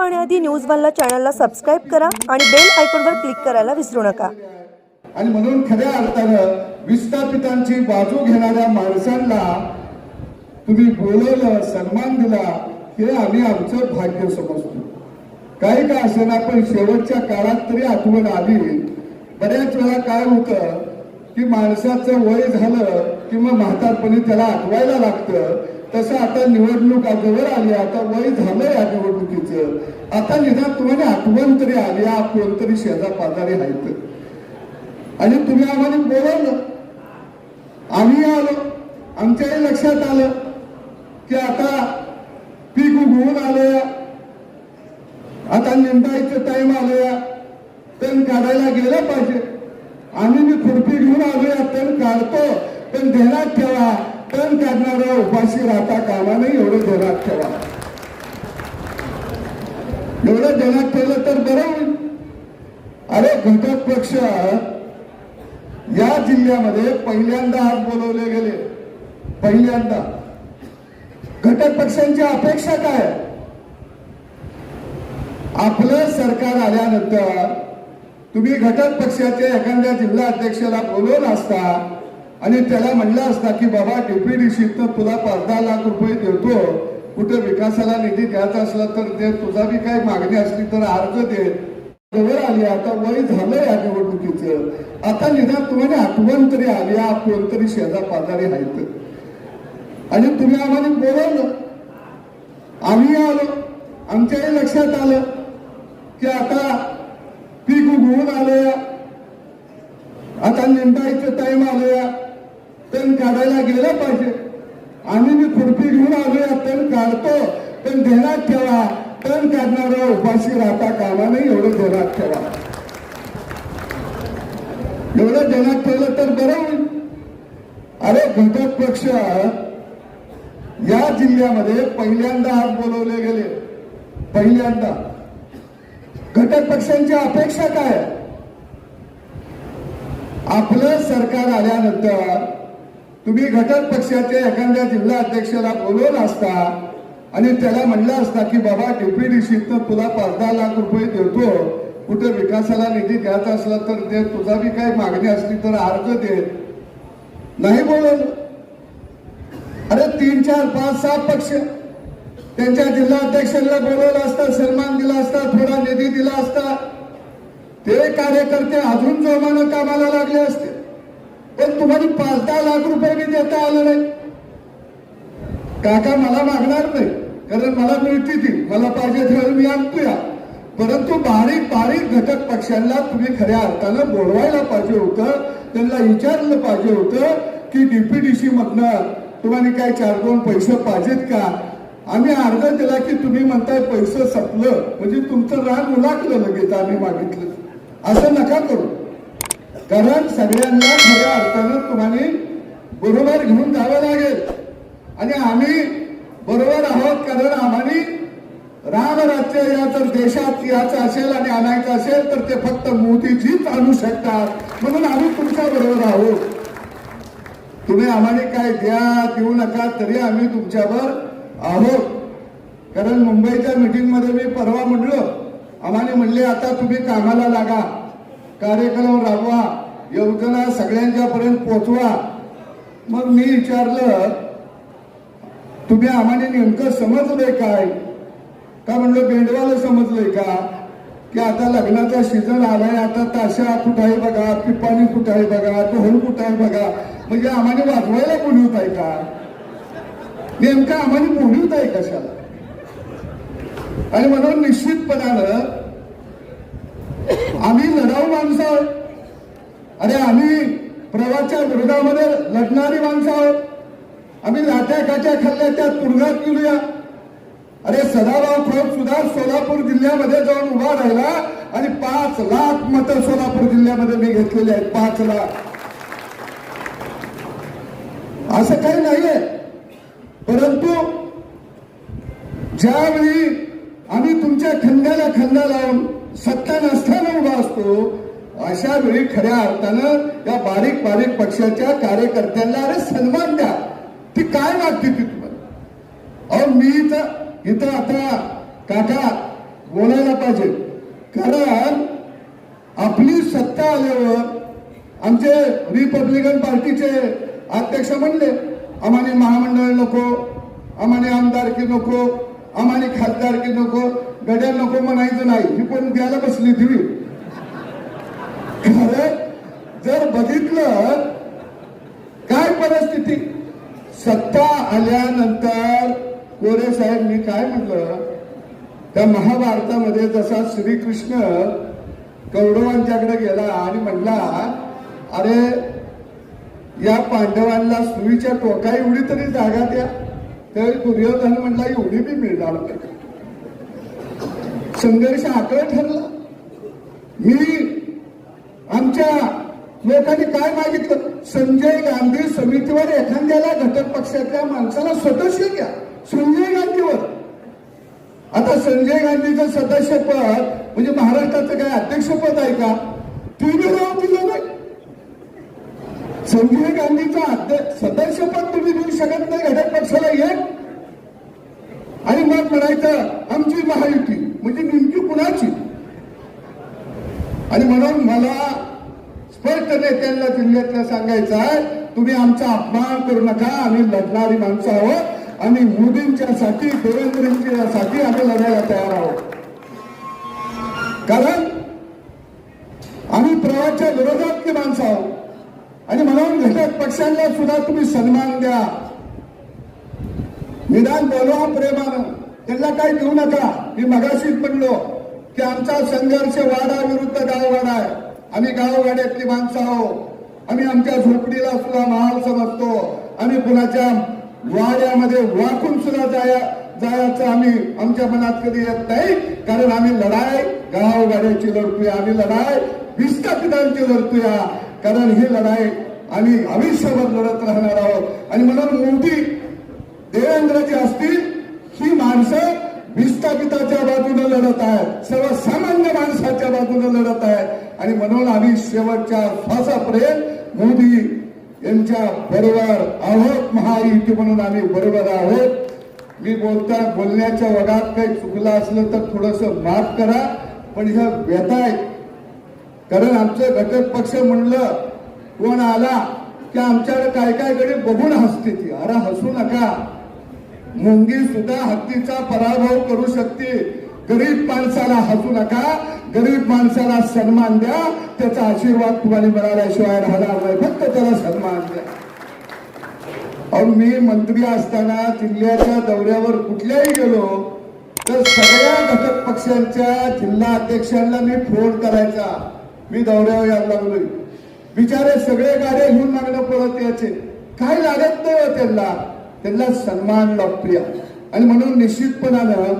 पाहण्याआधी न्यूज वनला चॅनलला सबस्क्राईब करा आणि बेल आयकॉनवर क्लिक करायला विसरू नका। आणि म्हणून खऱ्या अर्थानं विस्थापितांची बाजू घेणाऱ्या माणसांना तुम्ही बोलवलं, सन्मान दिला, हे आम्ही आमचं भाग्य समजतो। काही का असेना, पण शेवटच्या काळात तरी आठवण आली। बऱ्याच वेळा काय होतं की माणसाचं वय झालं किंवा म्हातारपणी त्याला आठवायला लागतं, तसं आता निवडणूक जवळ आली, आता वय झालं या निवडणुकीचं, आता निदान तुम्हाला आठवण तरी आली, कोणतरी शेजार पाजारी आहेत आणि तुम्ही आम्हाला बोलवलं, आम्ही आलो, आमच्याही लक्षात आलं की आता पीक उगवून आलं, आता निंदायचं टाइम आलं, तण काढायला गेलं पाहिजे। आम्ही मी खुरपी घेऊन आलोय, तण काढतो, पण ध्यानात ठेवा, तण काढणारा उपाशी राहता कामा नये, एवढं ध्यानात ठेवा। एवढं ध्यानात ठेवलं तर बरं होईल। अरे घटक पक्ष या जिल्ह्यामध्ये पहिल्यांदा आज बोलवले गेले, पहिल्यांदा। घटक पक्षांची अपेक्षा काय? आपलं सरकार आल्यानंतर तुम्ही घटक पक्षाच्या एखाद्या जिल्हा अध्यक्षाला बोलवलं असता आणि त्याला म्हणलं असता की बाबा डीपीडीसीतनं तुला 5-10 लाख रुपये देतो, कुठे विकासाला निधी द्यायचा असला तर ते, तुझा बी काही मागणी असली तर अर्ज दे, जवळ आली, आता वय झालं या निवडणुकीचं, आता निदान तुम्हाला आठवण तरी आली, कोणतरी शेजार पाजारी आहेत आणि तुम्ही आम्हाला बोलवलं, आम्ही आलो, आमच्याही लक्षात आलं की आता पीक उगवून आलं, आता निंदायचं टाइम आलं, तण काढायला गेलं पाहिजे। आम्ही मी खुरपी घेऊन आलोय, तण काढतो, पण ध्यानात ठेवा, तण काढणारा उपाशी राहता कामा नये, एवढं ध्यानात ठेवा। एवढं ध्यानात ठेवलं तर बरं होईल। अरे घटक पक्ष या जिल्ह्यामध्ये पहिल्यांदा आज बोलवले गेले, पहिल्यांदा। घटक पक्षांची अपेक्षा काय? आपलं सरकार आल्यानंतर तुम्ही घटक पक्षाच्या एखाद्या जिल्हा अध्यक्षाला बोलवलं असता आणि त्याला म्हणलं असता की बाबा डीपीडीसीतनं तुला 5-10 लाख रुपये देतो, कुठे विकासाला निधी द्यायचा असला तर ते, तुझा बी काही मागणी असली तर अर्ज दे, नाही बोलवलं। अरे 3, 4, 5, 6 पक्ष त्यांच्या जिल्हा अध्यक्षांना बोलवलं असतं, सन्मान दिला असता, थोडा निधी दिला असता, ते कार्यकर्ते अजून जोमानं कामाला लागले असते, पण तुम्हाला 5-10 लाख रुपये बी देता आलं नाही। काका मला मागणार नाही, कारण मला मिळते ती, मला पाहिजे तेव्हा मी आणतोय, परंतु बारीक बारीक घटक पक्षांना तुम्ही खऱ्या अर्थानं बोलवायला पाहिजे होतं, त्यांना विचारलं पाहिजे होतं की डीपीडीसी मधनं तुम्हाला काय 4-2 पैसे पाहिजेत का? आम्ही अर्ज दिला की तुम्ही म्हणताय पैसे संपलं, म्हणजे तुमचं रान उलाकलं लगेच आम्ही मागितलं, असं नका करू। कारण सगळ्यांना खऱ्या अर्थानं तुम्हाला बरोबर घेऊन जावं लागेल आणि आम्ही बरोबर आहोत, कारण आम्हाला रामराज्य या जर देशात याचं असेल आणि आणायचं असेल तर ते फक्त मोदीजीच आणू शकतात, म्हणून आम्ही तुमच्या बरोबर आहोत। तुम्ही आम्हाला काय द्या देऊ नका, तरी आम्ही तुमच्यावर आहोत। कारण मुंबईच्या मीटिंग मध्ये मी परवा म्हणलो, आम्हाला म्हणले आता तुम्ही कामाला लागा, कार्यक्रम राबवा, योजना सगळ्यांच्या पर्यंत पोहोचवा। मग मी विचारलं तुम्ही आम्हाला नेमकं समजलंय काय? का म्हणलं बेंडवाला समजलंय का की आता लग्नाचा सीझन आलाय, आता ताशा कुठं आहे बघा, पिपाणी कुठं आहे बघा, ढोल कुठं आहे बघा, म्हणजे आम्हाला वाजवायला बोलवत आहे का? नेमकं आम्हाला बोलवत आहे कशाला? आणि म्हणून निश्चितपणानं आम्ही लढाऊ माणसं आहोत। अरे आम्ही प्रवाच्या विरोधामध्ये लढणारी माणसं आहोत। आम्ही लाट्या काट्या खाल्ल्या त्या तुरुंगात गेलोया। अरे सदाभाऊ खोत सुद्धा सोलापूर जिल्ह्यामध्ये जाऊन उभा राहिला आणि 5 लाख मतं सोलापूर जिल्ह्यामध्ये मी घेतलेली आहेत, 5 लाख। असं काही नाहीये, परंतु ज्यावेळी आम्ही तुमच्या खांद्याला खांदा लावून सत्ता नसताना उभा असतो, अशा वेळी खऱ्या अर्थानं या बारीक बारीक पक्षाच्या कार्यकर्त्यांना अरे सन्मान द्या। ती काय मागते ती तुम्हाला? अहो मी इथं आता काका बोलायला पाहिजे. कारण आपली सत्ता आल्यावर आमचे रिपब्लिकन पार्टीचे अध्यक्ष म्हणले आम्हाला महामंडळ नको, आम्हाला आमदारकी नको, आम्हाला खासदारकी नको, गड्या नको म्हणायचं नाही. ही पण द्यायला बसली दिवी. खरं जर बघितलं काय परिस्थिती, सत्ता आल्यानंतर कोरे साहेब मी काय म्हटलं, त्या महाभारतामध्ये जसा श्रीकृष्ण कौरवांच्याकडे गेला आणि म्हणला अरे या पांडवांना सुईच्या टोका एवढी तरी जागा द्या, त्यावेळी दुर्योधन म्हणला एवढी बी मिळणार नाही. संघर्ष आकळ ठरला. मी आमच्या लोकांनी काय मागितलं, संजय गांधी समितीवर एखाद्याला घटक पक्षातल्या माणसाला सदस्य घ्या. संजय गांधीवर आता संजय गांधीचं सदस्यपद म्हणजे महाराष्ट्राचं काय अध्यक्षपद आहे का? तुम्ही राहू दिलं नाही. संजय गांधीचं सदस्यपद तुम्ही देऊ शकत नाही घटक पक्षाला एक, आणि मग म्हणायचं आमची महायुती म्हणजे नेमकी कुणाची? आणि म्हणून मला स्पष्ट नेत्यांना जिल्ह्यातल्या सांगायचं आहे, तुम्ही आमचा अपमान करू नका. आम्ही लढणारी माणसं आहोत. आम्ही मोदींच्यासाठी, देवेंद्रजींच्यासाठी आम्ही लढायला तयार आहोत. कारण आम्ही प्रवाहाच्या विरोधातली माणसं आहोत. आणि म्हणून घटक पक्षांना सुद्धा तुम्ही सन्मान द्या. निदान बोलवा प्रेमानं, त्यांना काही देऊ नका. मी मगाशीच म्हणलो की आमचा संघर्ष वाडा विरुद्ध गाववाडा आहे. आम्ही गाववाड्यातली माणसं आहोत. आम्ही आमच्या झोपडीला सुद्धा महाल समजतो. आम्ही कुणाच्या वाड्यामध्ये वाकून सुद्धा जायचं आम्ही आमच्या मनात कधी येत नाही. कारण आम्ही लढाई गाववाड्याची लढतोय, आम्ही लढाई विस्थापितांची लढतोय. कारण ही लढाई आम्ही आयुष्यभर लढत राहणार आहोत. आणि म्हणून मोदी देवेंद्रजी असतील, ही माणसं विस्थापिताच्या बाजूने लढत आहेत, सर्वसामान्य माणसाच्या बाजूने लढत आहेत. आणि म्हणून आम्ही शेवटच्या श्वासापर्यंत मोदी यांच्या बरोबर आहोत. महायुती म्हणून आम्ही बरोबर आहोत. मी बोलण्याच्या वगात काही चुकलं असलं तर थोडंसं माफ करा, पण ह्या व्यथा आहेत. कारण आमचं घटक पक्ष म्हणलं कोण आला की आमच्याकडे काय काय कडे बघून हसते ती. अरे हसू नका. मुंगी सुद्धा हत्तीचा पराभव करू शकते. गरीब माणसाला हसू नका. गरीब माणसाला सन्मान द्या. त्याचा आशीर्वाद तुम्हाला मिळाल्याशिवाय राहणार नाही. फक्त त्याला सन्मान द्या. अहो मी मंत्री असताना जिल्ह्याच्या दौऱ्यावर कुठल्याही गेलो तर सगळ्या घटक पक्षांच्या जिल्हा अध्यक्षांना मी फोन करायचा, मी दौऱ्यावर यायला लागलोय. बिचारे सगळे गाड्या घेऊन मागणं पळत यायचे. काय लागत नाही त्यांना सन्मान लागतोय. आणि म्हणून निश्चितपणानं